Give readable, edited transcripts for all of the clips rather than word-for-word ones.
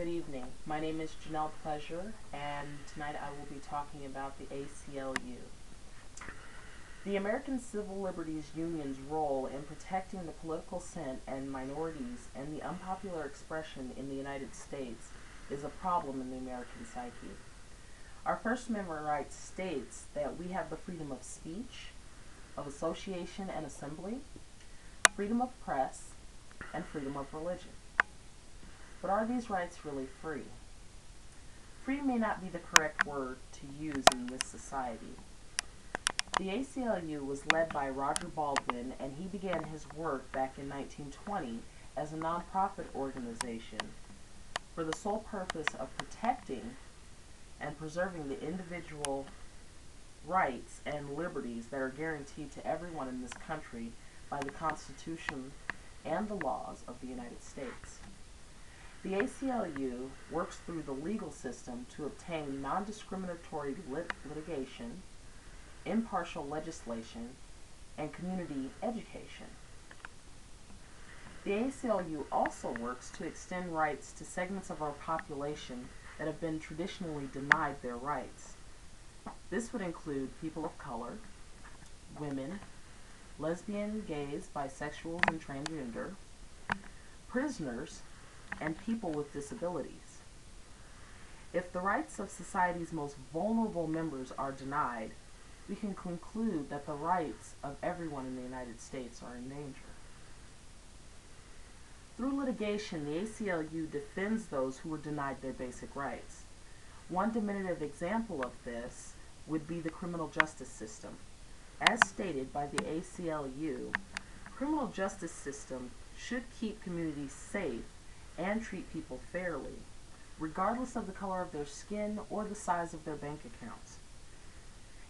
Good evening. My name is Janelle Pleasure, and tonight I will be talking about the A.C.L.U. The American Civil Liberties Union's role in protecting the political dissent and minorities and the unpopular expression in the United States is a problem in the American psyche. Our First Amendment right states that we have the freedom of speech, of association and assembly, freedom of press, and freedom of religion. But are these rights really free? Free may not be the correct word to use in this society. The A.C.L.U. was led by Roger Baldwin, and he began his work back in 1920 as a nonprofit organization for the sole purpose of protecting and preserving the individual rights and liberties that are guaranteed to everyone in this country by the Constitution and the laws of the United States. The A.C.L.U. works through the legal system to obtain non-discriminatory litigation, impartial legislation, and community education. The A.C.L.U. also works to extend rights to segments of our population that have been traditionally denied their rights. This would include people of color, women, lesbian, gays, bisexuals, and transgender, prisoners, and people with disabilities. If the rights of society's most vulnerable members are denied, we can conclude that the rights of everyone in the United States are in danger. Through litigation, the A.C.L.U. defends those who were denied their basic rights. One definitive example of this would be the criminal justice system. As stated by the A.C.L.U., criminal justice system should keep communities safe and treat people fairly, regardless of the color of their skin or the size of their bank accounts.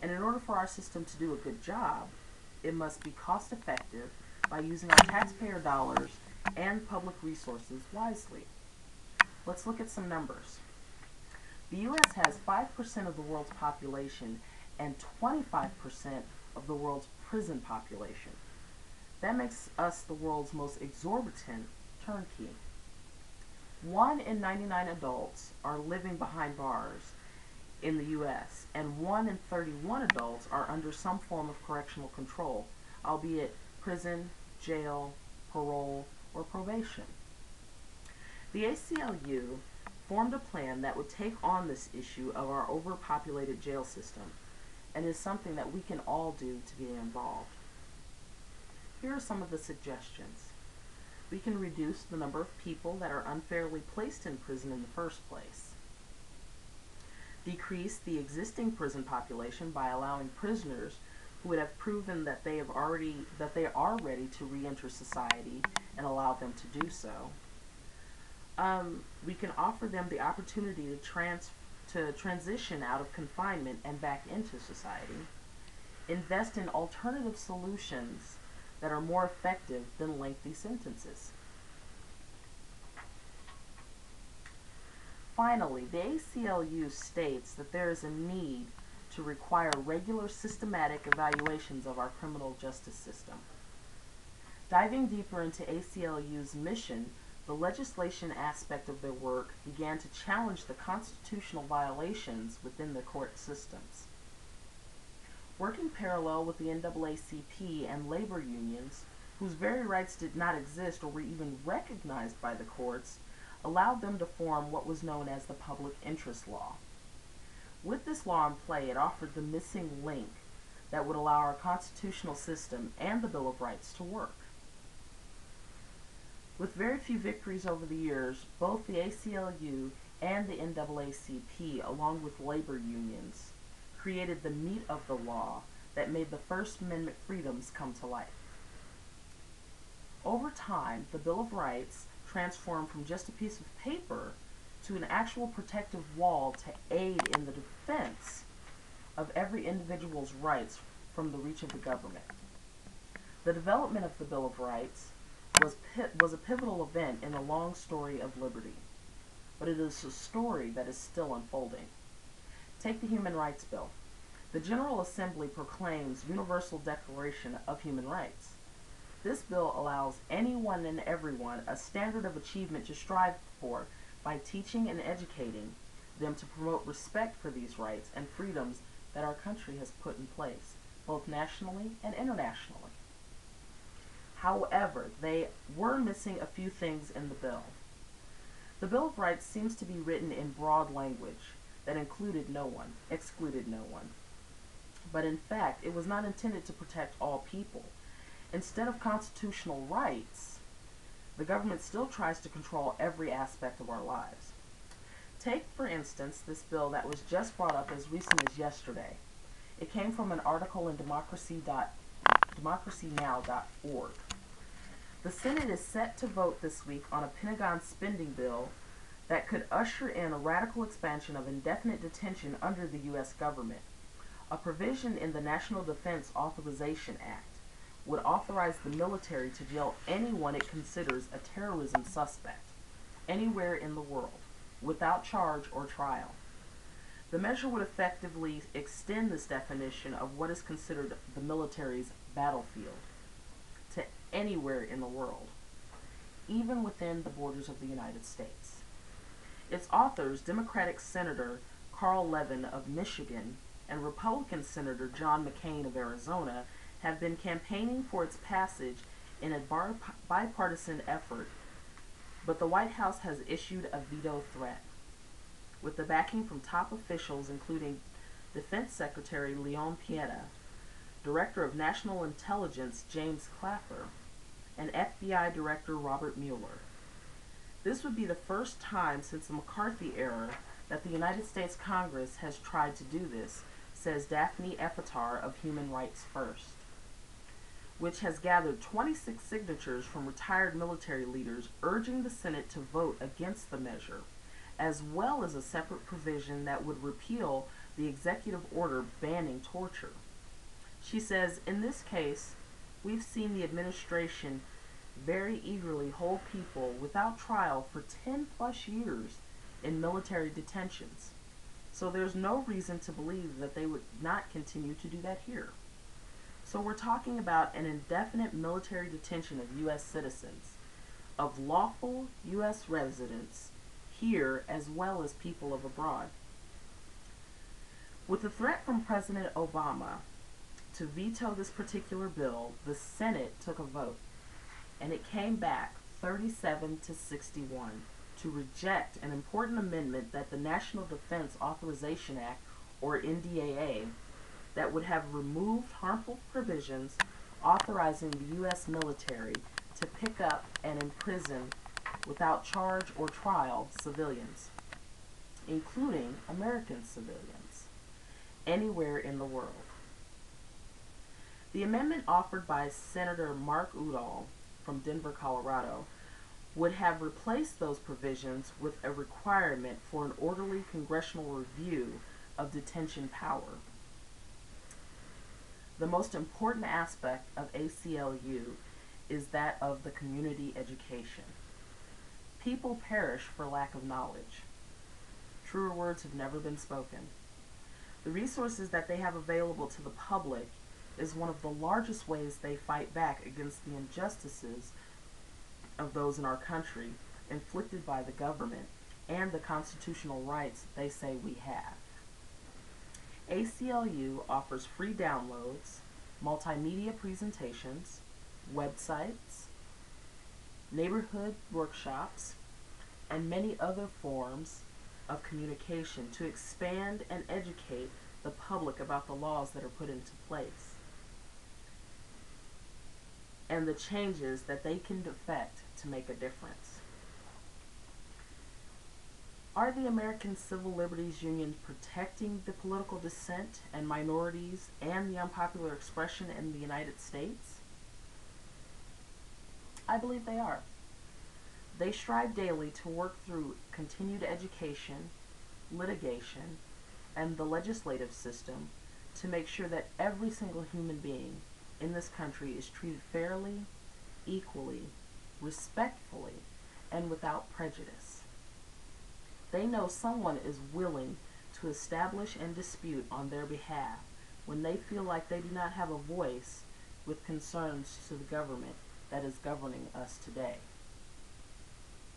And in order for our system to do a good job, it must be cost-effective by using our taxpayer dollars and public resources wisely. Let's look at some numbers. The U.S. has 5% of the world's population and 25% of the world's prison population. That makes us the world's most exorbitant turnkey. 1 in 99 adults are living behind bars in the U.S., and 1 in 31 adults are under some form of correctional control, albeit prison, jail, parole, or probation. The A.C.L.U. formed a plan that would take on this issue of our overpopulated jail system, and is something that we can all do to get involved. Here are some of the suggestions. We can reduce the number of people that are unfairly placed in prison in the first place. Decrease the existing prison population by allowing prisoners who would have proven that they are ready to re-enter society and allow them to do so. We can offer them the opportunity to transition out of confinement and back into society. Invest in alternative solutions that are more effective than lengthy sentences. Finally, the A.C.L.U. states that there is a need to require regular systematic evaluations of our criminal justice system. Diving deeper into A.C.L.U.'s mission, the legislation aspect of their work began to challenge the constitutional violations within the court systems. Working parallel with the NAACP and labor unions, whose very rights did not exist or were even recognized by the courts, allowed them to form what was known as the Public Interest Law. With this law in play, it offered the missing link that would allow our constitutional system and the Bill of Rights to work. With very few victories over the years, both the A.C.L.U. and the NAACP, along with labor unions, created the meat of the law that made the First Amendment freedoms come to life. Over time, the Bill of Rights transformed from just a piece of paper to an actual protective wall to aid in the defense of every individual's rights from the reach of the government. The development of the Bill of Rights was a pivotal event in the long story of liberty, but it is a story that is still unfolding. Take the Human Rights Bill. The General Assembly proclaims Universal Declaration of Human Rights. This bill allows anyone and everyone a standard of achievement to strive for by teaching and educating them to promote respect for these rights and freedoms that our country has put in place, both nationally and internationally. However, they were missing a few things in the bill. The Bill of Rights seems to be written in broad language that excluded no one. But in fact, it was not intended to protect all people. Instead of constitutional rights, the government still tries to control every aspect of our lives. Take, for instance, this bill that was just brought up as recent as yesterday. It came from an article in democracynow.org. The Senate is set to vote this week on a Pentagon spending bill that could usher in a radical expansion of indefinite detention under the U.S. government. A provision in the National Defense Authorization Act would authorize the military to jail anyone it considers a terrorism suspect, anywhere in the world, without charge or trial. The measure would effectively extend this definition of what is considered the military's battlefield to anywhere in the world, even within the borders of the United States. Its authors, Democratic Senator Carl Levin of Michigan and Republican Senator John McCain of Arizona, have been campaigning for its passage in a bipartisan effort, but the White House has issued a veto threat. With the backing from top officials including Defense Secretary Leon Panetta, Director of National Intelligence James Clapper, and FBI Director Robert Mueller. This would be the first time since the McCarthy era that the United States Congress has tried to do this, says Daphne Epitar of Human Rights First, which has gathered 26 signatures from retired military leaders urging the Senate to vote against the measure, as well as a separate provision that would repeal the executive order banning torture. She says, in this case, we've seen the administration very eagerly hold people without trial for 10 plus years in military detentions. So there's no reason to believe that they would not continue to do that here. So we're talking about an indefinite military detention of U.S. citizens, of lawful U.S. residents here as well as people of abroad. With the threat from President Obama to veto this particular bill, the Senate took a vote, and it came back 37 to 61 to reject an important amendment that the National Defense Authorization Act, or NDAA, that would have removed harmful provisions authorizing the U.S. military to pick up and imprison without charge or trial civilians, including American civilians, anywhere in the world. The amendment offered by Senator Mark Udall from Denver, Colorado, would have replaced those provisions with a requirement for an orderly congressional review of detention power. The most important aspect of A.C.L.U. is that of the community education. People perish for lack of knowledge. Truer words have never been spoken. The resources that they have available to the public is one of the largest ways they fight back against the injustices of those in our country inflicted by the government and the constitutional rights they say we have. A.C.L.U. offers free downloads, multimedia presentations, websites, neighborhood workshops, and many other forms of communication to expand and educate the public about the laws that are put into place and the changes that they can effect to make a difference. Are the American Civil Liberties Union protecting the political dissent and minorities and the unpopular expression in the United States? I believe they are. They strive daily to work through continued education, litigation, and the legislative system to make sure that every single human being in this country is treated fairly, equally, respectfully, and without prejudice. They know someone is willing to establish and dispute on their behalf when they feel like they do not have a voice with concerns to the government that is governing us today.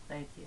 Thank you.